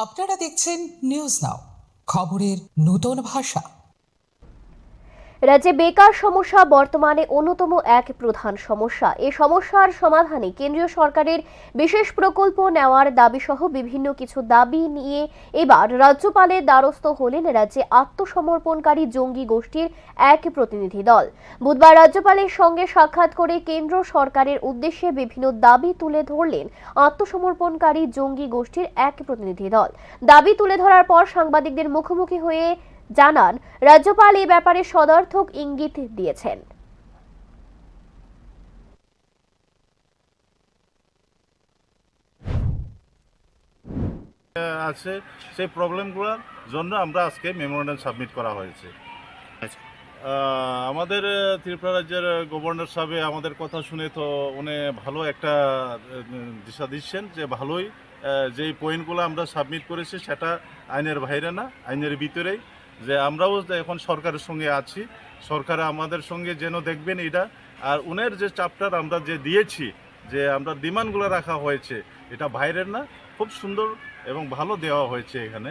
আপনারা দেখছেন news now, খবরের নতুন ভাষা। রাজ্যে বেকার সমস্যা বর্তমানে অন্যতম এক প্রধান সমস্যা। এই সমস্যার সমাধানে কেন্দ্রীয় সরকারের বিশেষ প্রকল্প নেওয়ার দাবিসহ বিভিন্ন কিছু দাবি নিয়ে এবার রাজ্যপালের দ্বারস্থ হলেন রাজ্যে আত্মসমর্পণকারী জঙ্গি গোষ্ঠীর এক প্রতিনিধি দল। বুধবার রাজ্যপালের সঙ্গে সাক্ষাৎ করে কেন্দ্র সরকারের উদ্দেশ্যে বিভিন্ন দাবি তুলে ধরলেন আত্মসমর্পণকারী জঙ্গি গোষ্ঠীর এক প্রতিনিধি দল। দাবি তুলে ধরার পর সাংবাদিকদের মুখোমুখি হয়ে জানান, রাজ্যপাল এই ব্যাপারে সদর্থক ইঙ্গিত দিয়েছেন। আছে সেই প্রবলেমগুলোর জন্য আমরা আজকে মেমোরেন্ডাম সাবমিট করা হয়েছে। আমাদের ত্রিপুরা রাজ্যের গভর্নর সাহেব আমাদের কথা শুনে তো উনি ভালো একটা দিশা দিচ্ছেন যে ভালোই যেই পয়েন্টগুলো আমরা সাবমিট করেছি সেটা আইনের বাইরে না, আইনের ভিতরেই, যে আমরাও এখন সরকারের সঙ্গে আছি, সরকার আমাদের সঙ্গে যেন দেখবেন এটা। আর উনের যে চ্যাপ্টার আমরা যে দিয়েছি, যে আমরা ডিমান্ডগুলো রাখা হয়েছে, এটা বাইরের না, খুব সুন্দর এবং ভালো দেওয়া হয়েছে এখানে।